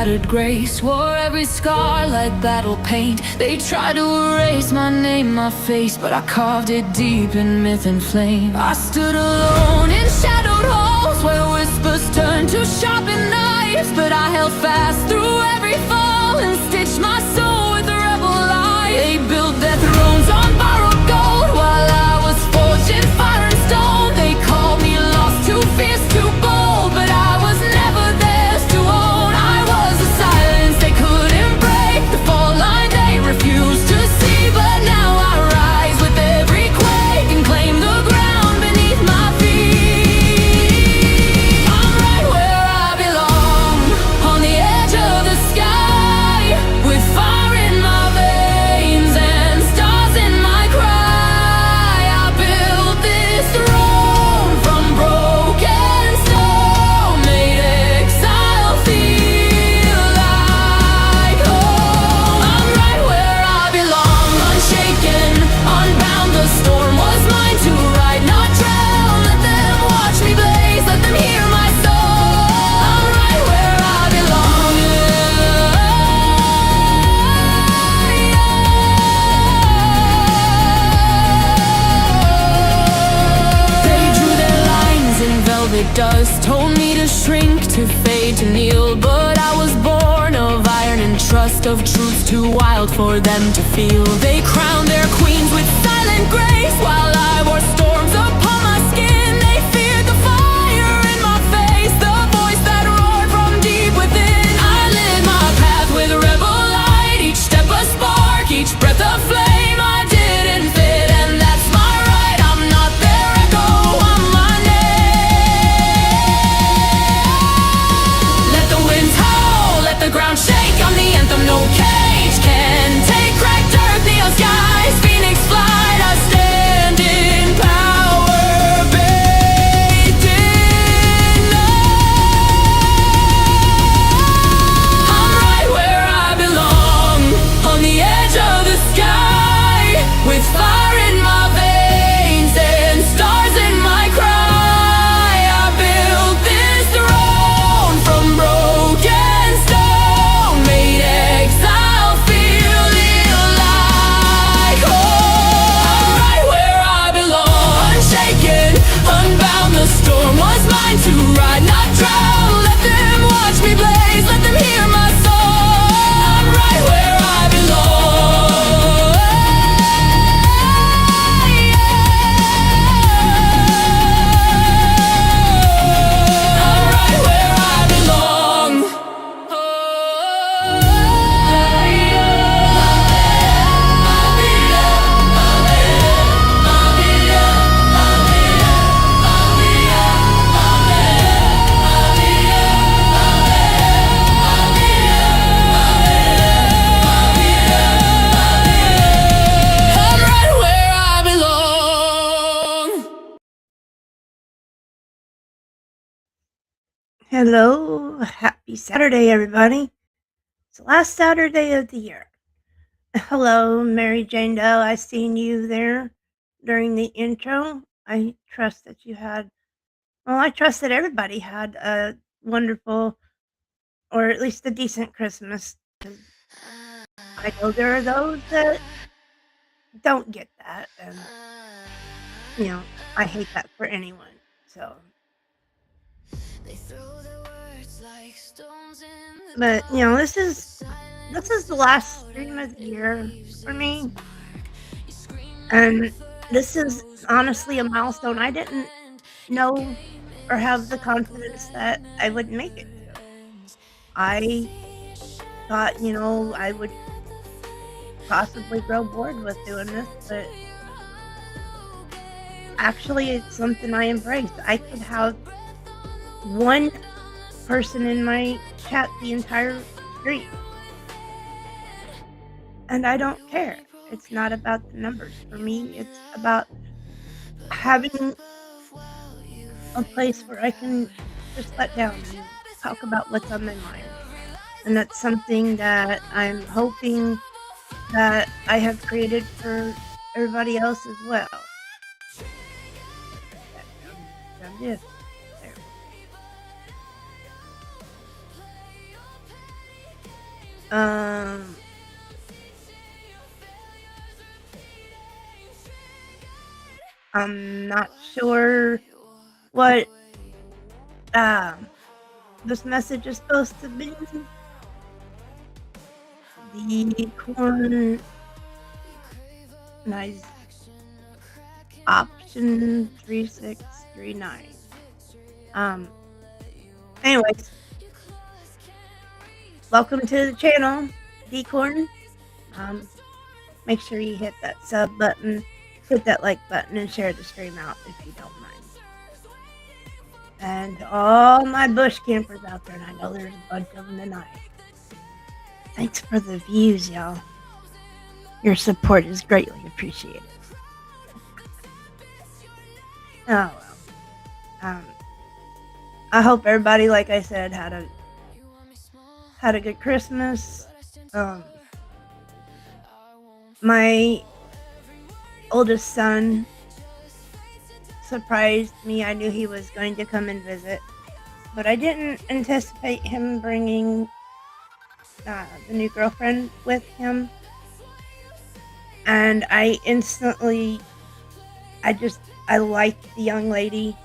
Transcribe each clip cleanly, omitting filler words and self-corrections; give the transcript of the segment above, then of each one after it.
battered grace. Wore every scar like battle paint. They tried to erase my name, my face, but I carved it deep in myth and flame. I stood alone in shadowed halls where whispers turned to sharpened knives, but I held fast through every fall and stitched my soul with rebel light. They built their thrones on borrowed gold while I was forged in fire and stone. They called me lost, too fierce, too bold, but I was never theirs to own. I was a silence they couldn't break, the fall line they refused to see. But now I rise with every quake and claim the ground beneath my feet. I'm right where I belong, on the edge of the sky, with fire in my veins and stars in my cry. I built this throne from broken stone, made exile feel like home. I'm right where I belong, unshaken, unbound. The storm was mine to ride, not drown. Let them watch me blaze, let them hear my soul. I'm right where I belong. They drew their lines in velvet dust, told me to shrink, to fade, to kneel. But I was born of iron and trust, of truths too wild for them to feel. They crowned their queens with silent grace while I wore storms upon my skin. They feared the fire in my face, the voice that roared from deep within. I lit my path with rebel light, each step a spark, each breath a flame. I didn't fit, and that's my right. I'm not their echo, I'm my name. Let the winds howl, let the ground shake. I'm the anthem no cage can take. Cracked earth, neon skies, phoenix flight. I stand in power, bathed in love. I'm right where I belong, on the edge of the sky, with fire in my veins and stars in my cry. I built this throne from broken stone, made exile feel like home. I'm right where I belong, unshaken, unbound. The storm was mine to ride, not drown. Let them watch me blaze, let them hear my soul. I'm right where I belong. I'm right where I belong. I'm right where I belong. Hello, happy Saturday, everybody. It's the last Saturday of the year. Hello, Mary Jane Doe. I seen you there during the intro. I trust that you had, well, I trust that everybody had a wonderful, or at least a decent Christmas. 'Cause I know there are those that don't get that, and I hate that for anyone. So, They throw their words like stones in the but cold. this is the last stream of the year for me. And this is honestly a milestone I didn't know or have the confidence that I would make it to. I thought, I would possibly grow bored with doing this, but actually it's something I embrace. I could have one person in my chat the entire stream, and I don't care. It's not about the numbers. For me, it's about having a place where I can just let down and talk about what's on my mind. And that's something that I'm hoping that I have created for everybody else as well. Found this. There. Um, I'm not sure what, um, this message is supposed to be. The corn nice option 3639. Um, anyways, welcome to the channel, Decorn. Um, make sure you hit that sub button, hit that like button, and share the stream out if you don't mind. And to all my bush campers out there, and I know there's a bunch of them tonight. Thanks for the views, y'all. Your support is greatly appreciated. Oh well. Um, I hope everybody, like I said, had a good Christmas. Um, my oldest son surprised me. I knew he was going to come and visit, but I didn't anticipate him bringing the new girlfriend with him. And I instantly, I liked the young lady,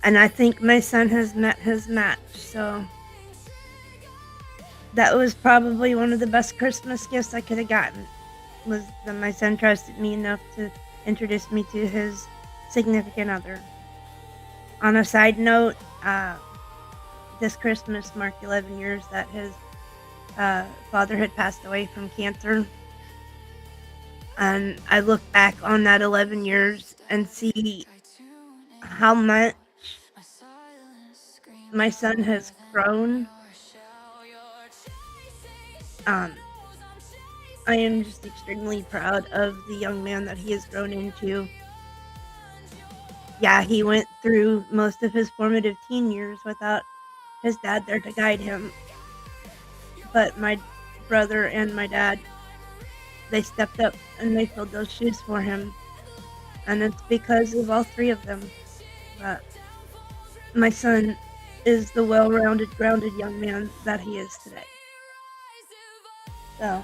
and I think my son has met his match. So that was probably one of the best Christmas gifts I could have gotten. Was that my son trusted me enough to introduce me to his significant other. On a side note, this Christmas marked 11 years that his father had passed away from cancer. And I look back on that 11 years and see how much my son has grown. Um, I am just extremely proud of the young man that he has grown into. Yeah, he went through most of his formative teen years without his dad there to guide him. But my brother and my dad, they stepped up and they filled those shoes for him. And it's because of all three of them that my son is the well-rounded, grounded young man that he is today. So,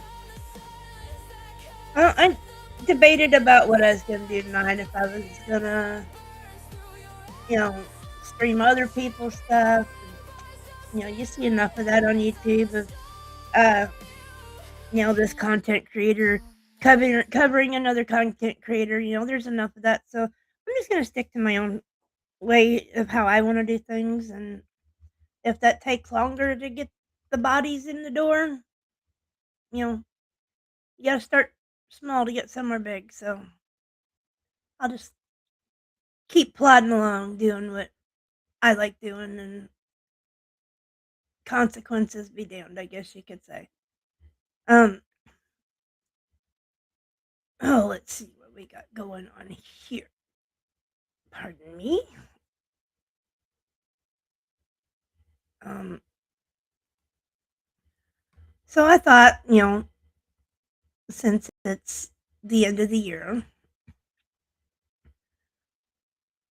I debated about what I was gonna do tonight, if I was gonna, you know, stream other people's stuff. And, you see enough of that on YouTube of, uh, this content creator covering another content creator. There's enough of that. So I'm just gonna stick to my own way of how I want to do things, and if that takes longer to get the bodies in the door, you know, you gotta start small to get somewhere big. So I'll just keep plodding along, doing what I like doing, and consequences be damned, I guess you could say. Um, oh, let's see what we got going on here. Pardon me. Um, so I thought, since it's the end of the year,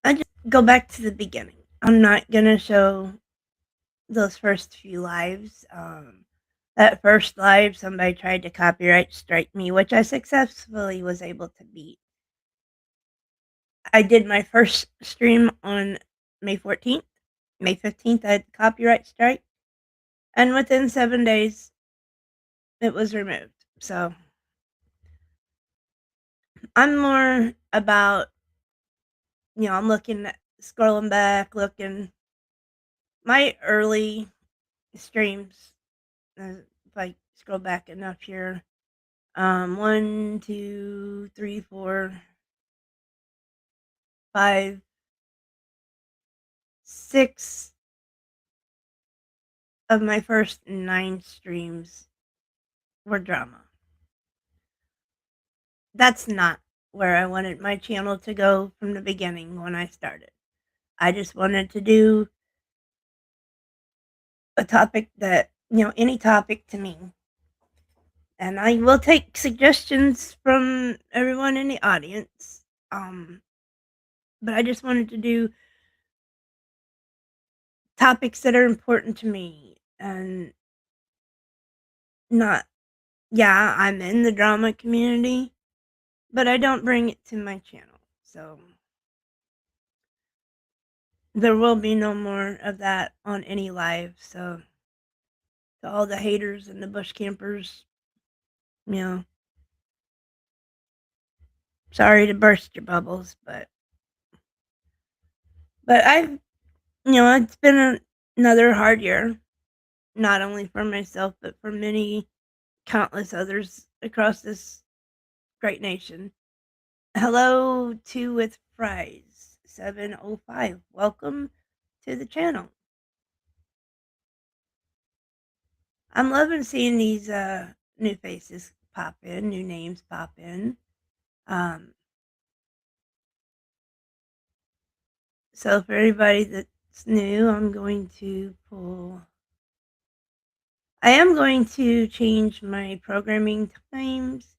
I just go back to the beginning. I'm not gonna show those first few lives. That first live, somebody tried to copyright strike me, which I successfully was able to beat. I did my first stream on May 14th. May 15th, I had copyright strike, and within 7 days, it was removed. So I'm more about, I'm looking at scrolling back, looking my early streams. If I scroll back enough here, 1, 2, 3, 4, 5, 6 of my first 9 streams were drama. That's not where I wanted my channel to go from the beginning when I started. I just wanted to do a topic that, any topic to me. And I will take suggestions from everyone in the audience. But I just wanted to do topics that are important to me, and not, yeah, I'm in the drama community, but I don't bring it to my channel. So there will be no more of that on any live. So to all the haters and the bush campers, you know, sorry to burst your bubbles, but I've, it's been another hard year, not only for myself, but for many countless others across this great nation. Hello to With Fries 705. Welcome to the channel. I'm loving seeing these new faces pop in, new names pop in. So for everybody that's new, I am going to change my programming times.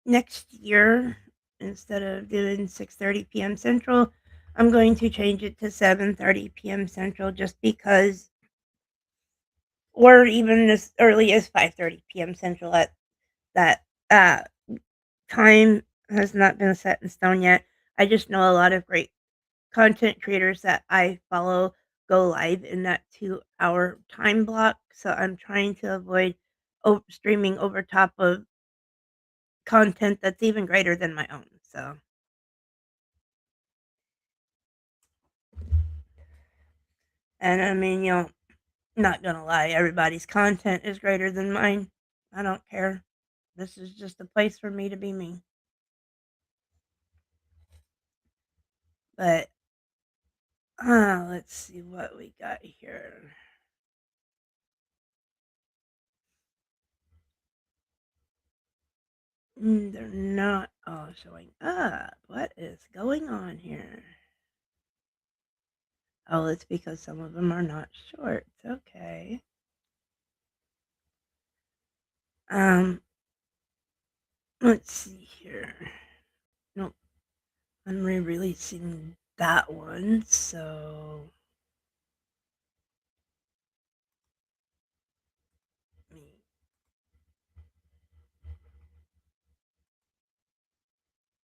Next year, instead of doing 6:30 p.m. Central, I'm going to change it to 7:30 p.m. Central just because, or even as early as 5:30 p.m. Central. At that time has not been set in stone yet. I just know a lot of great content creators that I follow go live in that 2-hour time block, so I'm trying to avoid streaming over top of content that's even greater than my own. So, and I mean, not gonna lie, everybody's content is greater than mine. I don't care. This is just a place for me to be me. But let's see what we got here. They're not all showing up. What is going on here? Oh, it's because some of them are not shorts. Okay. Let's see here. Nope. I'm re-releasing that one, so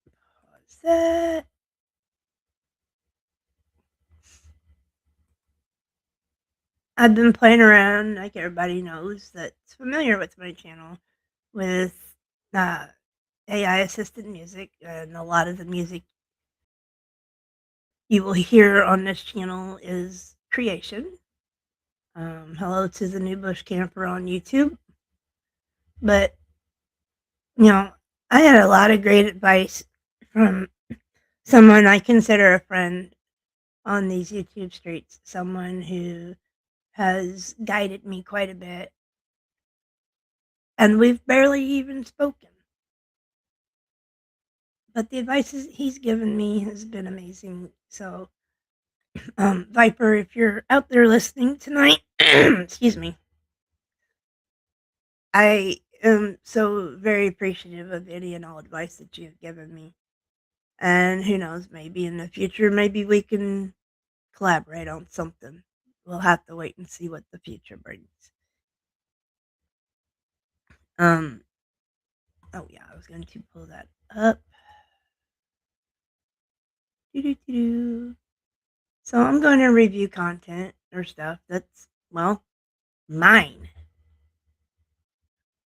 pause that. I've been playing around, like everybody knows that's familiar with my channel, with AI assisted music, and a lot of the music you will hear on this channel is creation. Hello to the new bush camper on YouTube. But, I had a lot of great advice from someone I consider a friend on these YouTube streets, someone who has guided me quite a bit. And we've barely even spoken. But the advice he's given me has been amazing. So, Viper, if you're out there listening tonight, excuse me, I am so very appreciative of any and all advice that you've given me. And who knows, maybe in the future, maybe we can collaborate on something. We'll have to wait and see what the future brings. Oh yeah, I was going to pull that up. Doo-doo-doo-doo. So I'm going to review content or stuff that's, well, mine.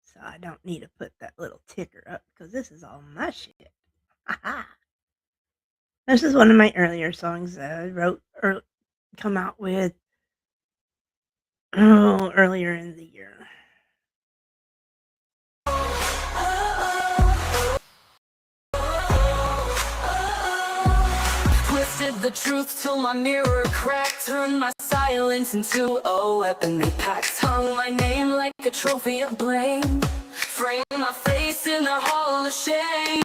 So I don't need to put that little ticker up because this is all my shit. This is one of my earlier songs that I wrote or come out with earlier in the year. Twisted the truth till my mirror cracked. Turned my silence into a weapon they packed. Hung my name like a trophy of blame. Framed my face in the hall of shame.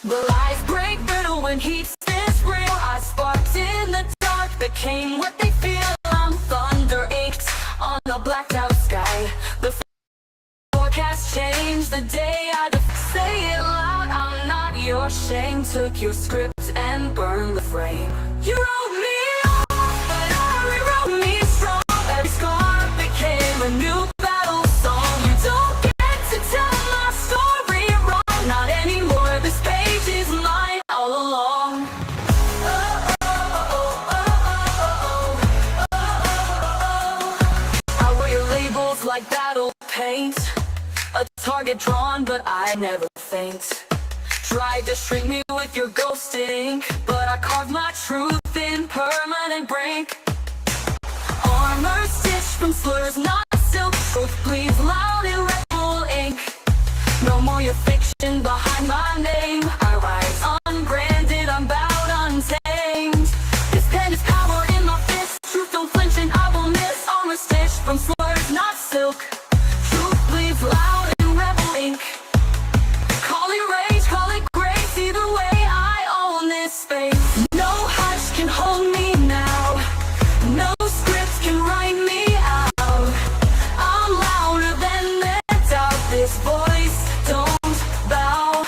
But lies break brittle when heat stands real. I sparked in the dark, became what they feel. I'm thunder inks on a blacked out sky. The forecast changed the day I say it loud. I'm not your shame. Took your script and burned the frame. You wrote me off, but I rewrote me strong. Every scar became a new battle song. You don't get to tell my story wrong. Not anymore, this page is mine all along. I wear labels like battle paint, a target drawn, but I never faint. Tried to shrink me with your ghost ink, but I carved my truth in permanent brink. Armor stitched from slurs, not silk. Truth bleeds loud in Red Bull ink. No more your fiction behind my name. I rise unbranded, I'm bowed untamed. This pen is power in my fist. Truth don't flinch and I will miss. Armor stitched from slurs, not silk. Truth bleeds loud in rebel ink. Call it rage, call it grace. Either way, I own this space. No hush can hold me now. No script can write me out. I'm louder than their doubt. This voice don't bow.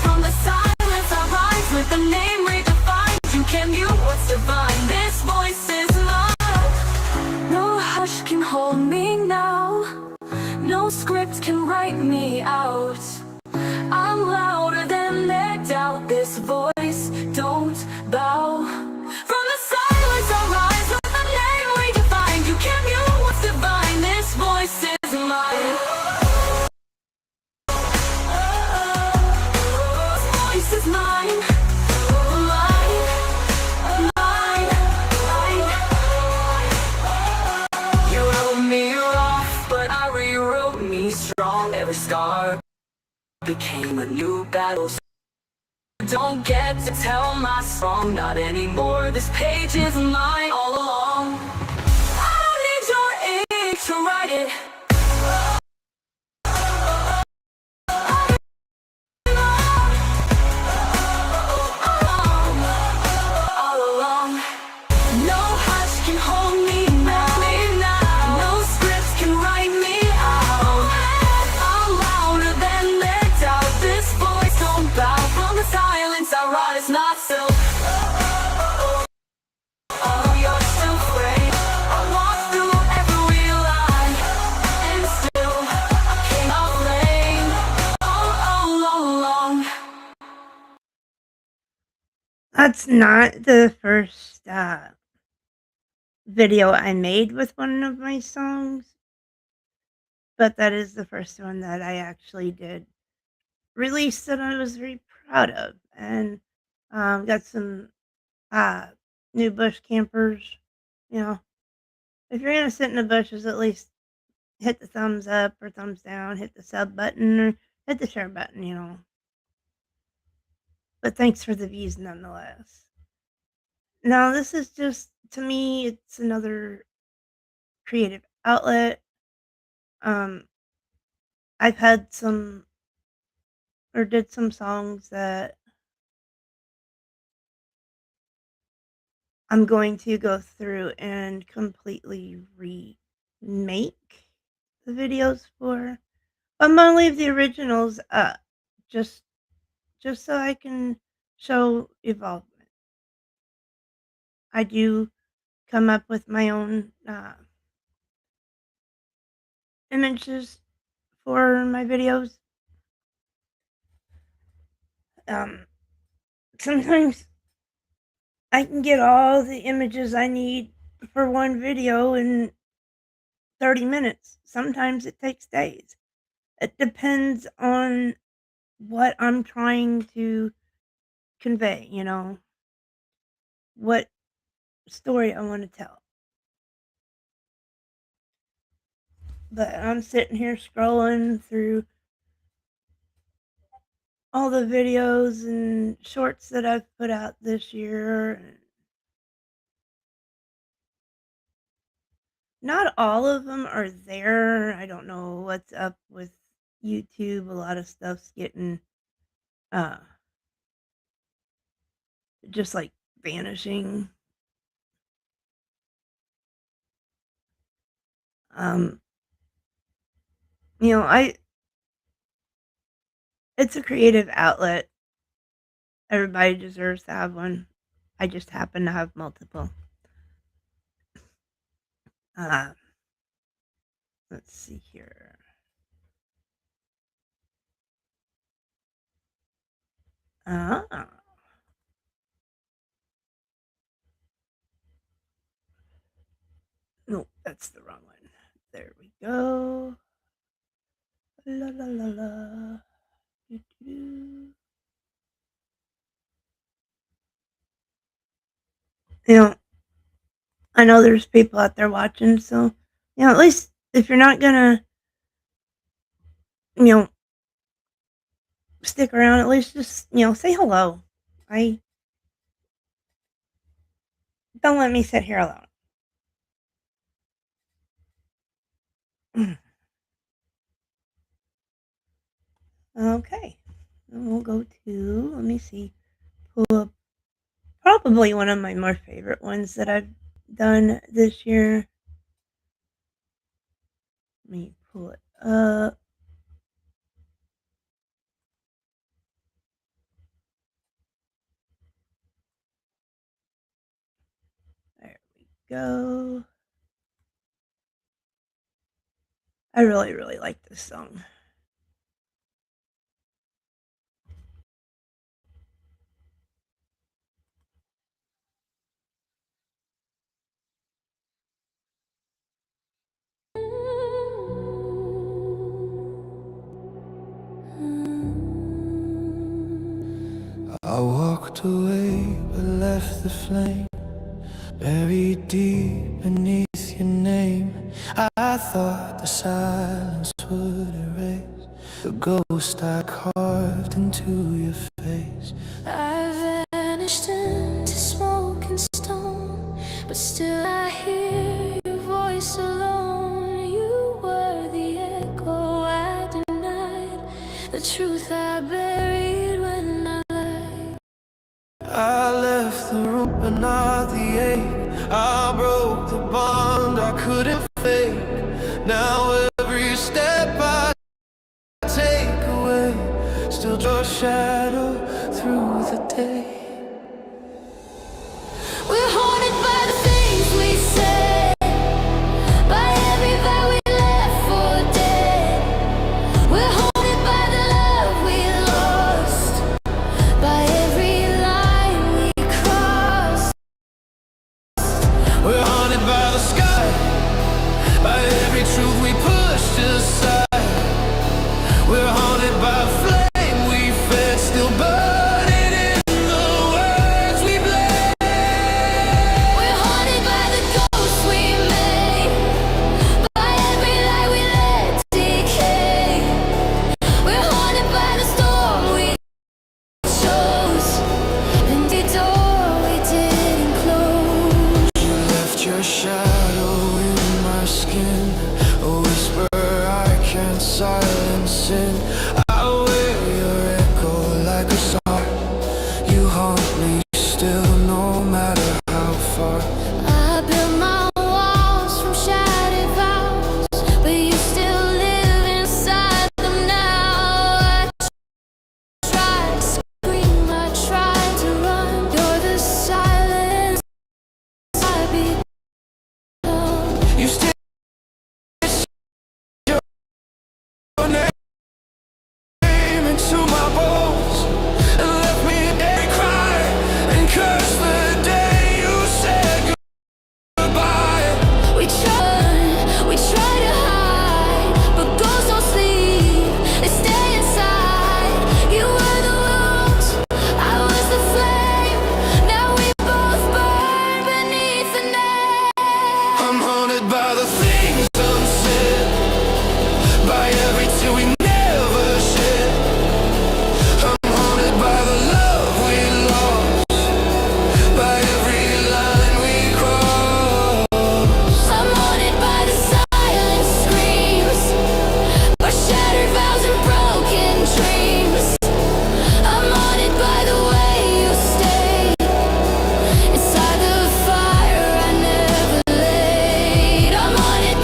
From the silence I rise with a name redefined. You can mute what's divine. This voice is mine. No hush can hold me now. No script can write me out. I'm louder than their doubt. This voice don't bow. From the silence I rise with a name redefined. You can't mute what's divine. This voice is mine. This voice is mine. You wrote me off, but I rewrote me strong. Every scar became a new battle. Don't get to tell my song, not anymore. This page is mine all along. I don't need your ink to write it. All along. No hush can hold me now. No scripts can write me out. I'm louder than their doubt. This voice don't bow. From the silence I rise, not silk. Oh, you're still frayed. I walk through every line, and still I cannot blame. All along. That's not the first video I made with one of my songs, but that is the first one that I actually did release that I was very proud of, and got some new bush campers. You know, if you're gonna sit in the bushes, at least hit the thumbs up or thumbs down, hit the sub button or hit the share button. You know, but thanks for the views nonetheless. Now, this is just, to me, it's another creative outlet. I've had some, or did some songs that I'm going to go through and completely remake the videos for. I'm gonna leave the originals up, just so I can show evolvement. I do come up with my own images for my videos. Sometimes I can get all the images I need for one video in 30 minutes. Sometimes it takes days. It depends on what I'm trying to convey, you know, what story I want to tell. But I'm sitting here scrolling through all the videos and shorts that I've put out this year. Not all of them are there. I don't know what's up with YouTube. A lot of stuff's getting uh just like vanishing. Um you know, it's a creative outlet. Everybody deserves to have one. I just happen to have multiple. Uh, let's see here. Ah. No, that's the wrong one. There we go. La la la la. Doo-doo-doo. You know, I know there's people out there watching, so at least if you're not gonna, you know, stick around, at least just say hello. I Don't let me sit here alone. Okay, and we'll go to, let me see, pull up probably one of my more favorite ones that I've done this year. Let me pull it up. There we go. I really, really like this song. I walked away but left the flame buried deep beneath your name. I thought the silence would erase the ghost I carved into your face. I vanished into smoke and stone, but still I hear your voice alone. You were the echo I denied, the truth I buried when I lied. I left the room but not the ache. I broke the bond I couldn't fake. Now every step I take away still draws shadow through the day. We're haunted by the things we said, by every vow we left for dead. We're haunted by the love we lost, by every line we crossed. We're haunted by the sky, by every truth we pushed aside. We're haunted by the flame we fed, still burning in the words we bled. We're haunted by the ghosts we made, by every lie we let decay. We're haunted by the storm we chose, and the door we didn't close. You left your shadow in my skin, a whisper I can't silence in. I wear your echo like a song. You haunt me still, no matter how far. I built my walls from shattered vows, but you still live inside them now. I tried to scream, I tried to run. You're the silence I become. You stitched your name into my bones and left me there cry and curse the day you said goodbye. We try to hide, but ghosts don't sleep, they stay inside. You were the wounds, I was the flame. Now we both burn beneath the name. I'm haunted by the things unsaid, by every tear we never shed. I'm haunted by the love we lost, by every line we crossed. I'm haunted by the silent screams, by shattered vows and broken dreams. I'm haunted by the way you stayed inside the fire I never laid. I'm haunted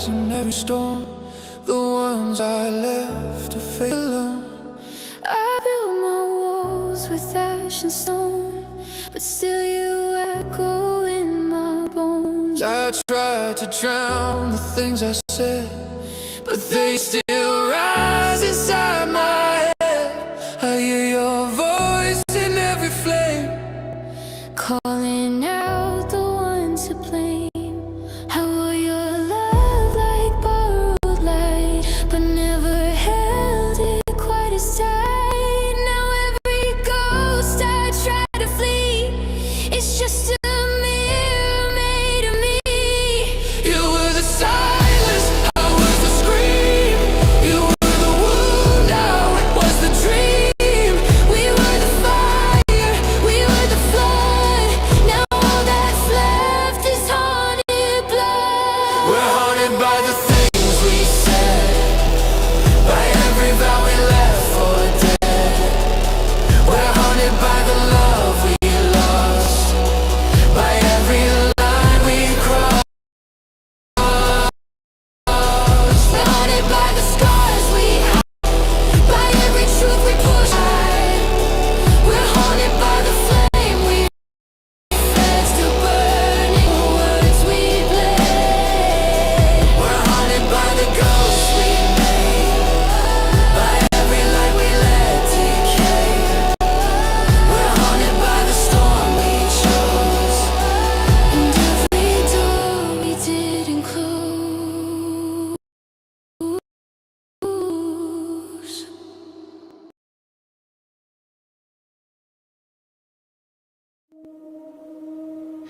rise in every storm, the ones I left to face alone. I built my walls with ash and stone, but still you echo in my bones. I tried to drown the things I said, but they still rise inside my head. I hear your voice in every flame, Calling out the ones to blame. How will your love like borrowed light, but never held it quite as tight. Now every ghost I try to flee, it's just a mirror made of me. you were the silence, I was the scream. You were the wound, I was the dream. We were the fire, we were the flood. Now all that's left is haunted blood. We're haunted by the things we said, by every vow we left for dead. We're haunted by the love we lost, by every line we crossed. We're haunted by the scars we hide, by every truth we push high. We're haunted by the flame we fed, still burning the words we bled. We're haunted by the ghosts we made, by every light we let decay. We're haunted by the storm we chose, And every door we didn't close.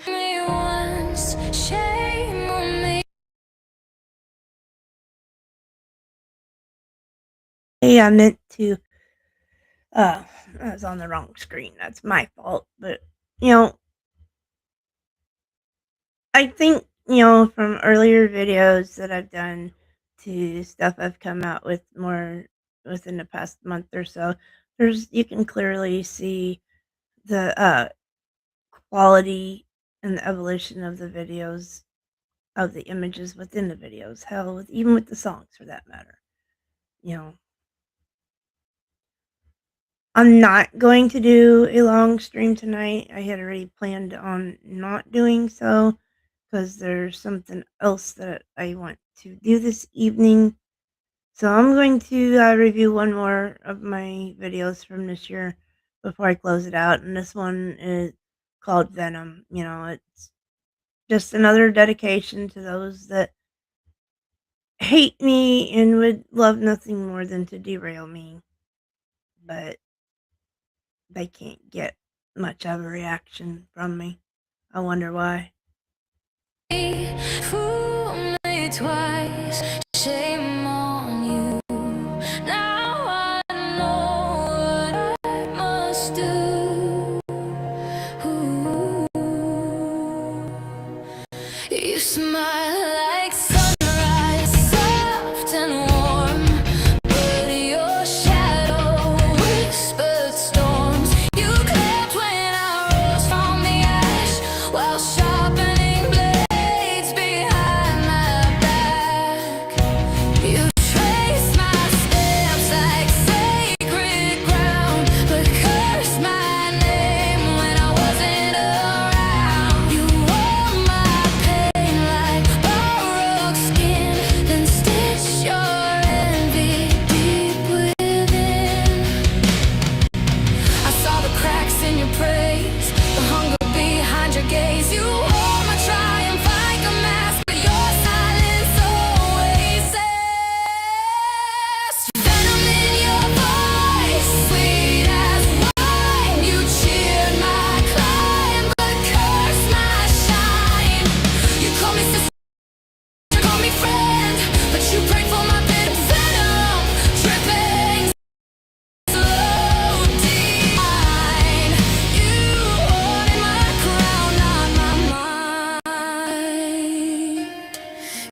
Me once, shame on me. Hey, I meant to. I was on the wrong screen. That's my fault. But, I think, from earlier videos that I've done to stuff I've come out with more within the past month or so, you can clearly see the quality and the evolution of the videos, of the images within the videos. Hell, even with the songs for that matter. I'm not going to do a long stream tonight. I had already planned on not doing so because there's something else that I want to do this evening. So I'm going to review one more of my videos from this year before I close it out. And this one is called Venom. It's just another dedication to those that hate me and would love nothing more than to derail me. But they can't get much of a reaction from me. I wonder why. Fool me twice, shame on you. Now I know what I must do. Ooh. You smile like sunrise, soft and warm, but your shadow whispered storms. You clapped when I rose from the ash, while sharpening blades behind my back. You traced my steps like sacred ground, but cursed my name when I wasn't around. You wore my pain like borrowed skin, then stitched your envy deep within. I saw the cracks in your praise, the hunger behind your gaze. You wore my triumph like a mask, but your silence always says venom in your voice, sweet as wine. You cheered my climb, but cursed my shine. You call me sister, you call me friend, but you prayed for my bit of venom, dripping slow decline. You wanted my crown, not my mind.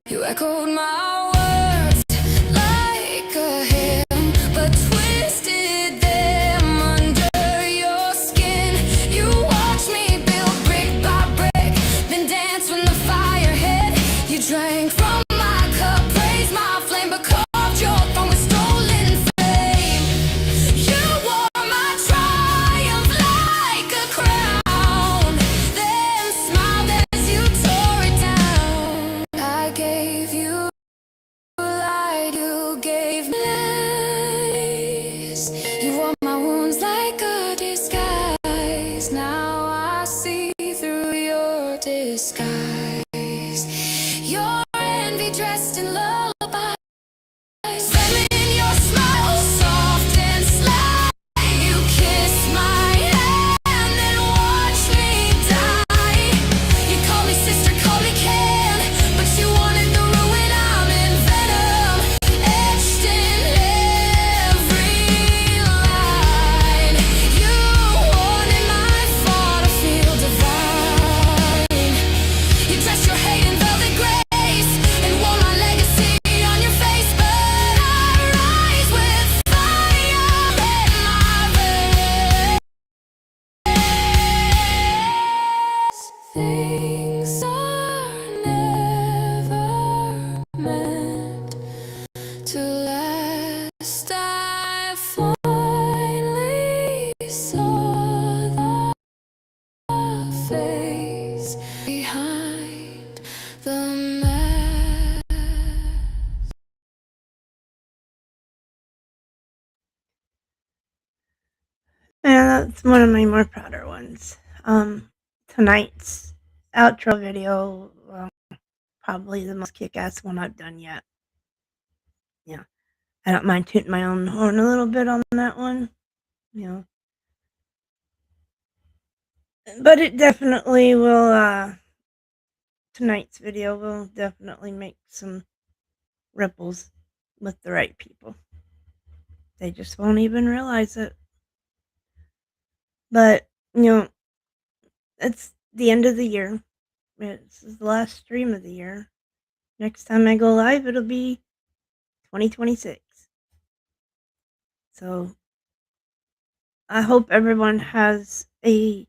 You echoed my words like a hymn, but twisted them under your skin. You watched me build brick by brick, then dance when the fire hit. You drank from my cup, it's one of my more prouder ones. Tonight's outro video, probably the most kick-ass one I've done yet. Yeah, I don't mind tooting my own horn a little bit on that one, you know. But it definitely will, tonight's video will definitely make some ripples with the right people. They just won't even realize it. But, you know, it's the end of the year. This is the last stream of the year. Next time I go live, it'll be 2026. So I hope everyone has a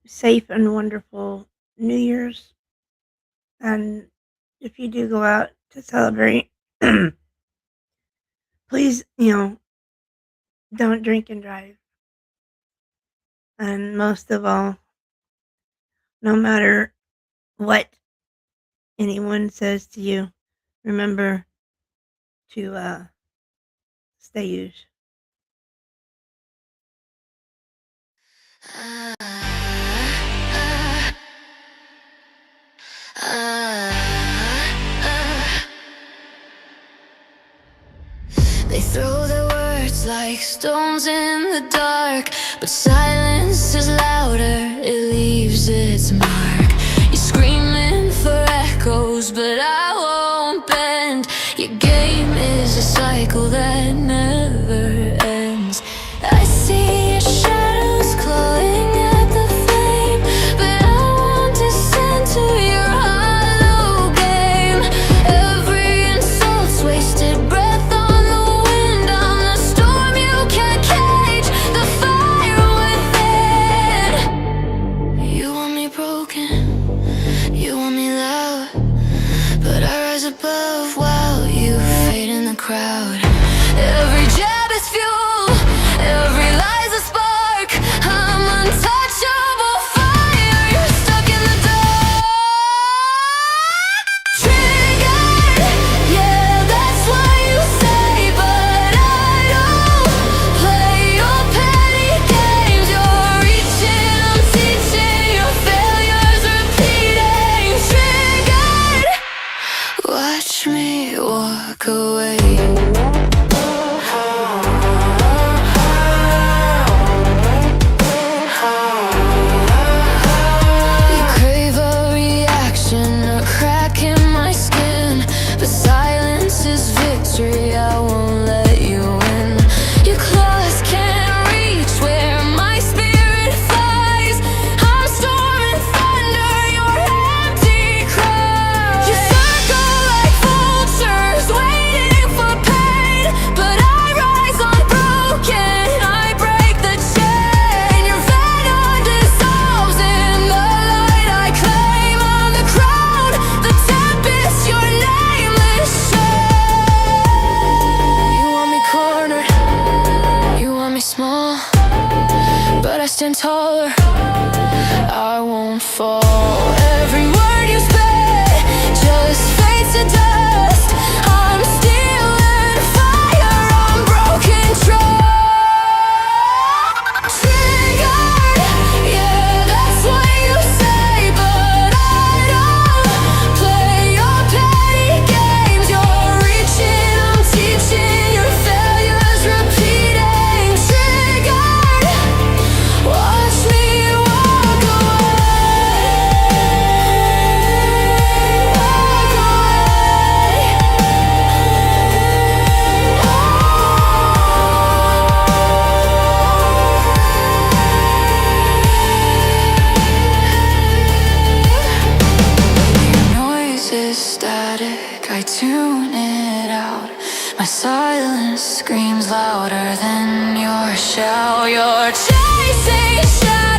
safe and wonderful New Year's. And if you do go out to celebrate, please, you know, don't drink and drive. And most of all, no matter what anyone says to you, remember to stay used. They throw their words like stones in the dark, but silence is louder, it leaves its mark. You're screaming for echoes, but I won't bend. Your game is a cycle that never ends. I see your shadows clawing at the flame, but I won't descend to your hollow game. Every insult's wasted breath on the wind. I'm the storm you can't cage, the fire within. You want me broken, you want me loud, but I rise above while you fade in the crowd. Every jab is fuel, every lie's a spark. I'm untouchable fire, you're stuck in the dark. Triggered, yeah, that's what you say, but I don't play your petty games. You're reaching, I'm teaching, your failures repeating. Triggered, watch me walk away. You crave a reaction, a crack in my skin, but silence is victory, I won't let you in. Your claws can't reach where my spirit flies. I'm storming thunder, your empty cries. You circle like vultures, waiting for pain, but I rise unbroken, I break the chain. Your venom dissolves in the light I claim. I'm the crown, the tempest, your nameless shame. You want me cornered, you want me small, but I stand taller, I won't fall. Every word you spit just fades to dust. I'm stealing fire on broken trust. Triggered, yeah, that's what you say, but I don't play your petty games. You're reaching, I'm teaching, your failures repeating. Triggered, watch me walk away. Walk away. Your noise is static, I tune it out. My silence screams louder than your shout. You're chasing shadows.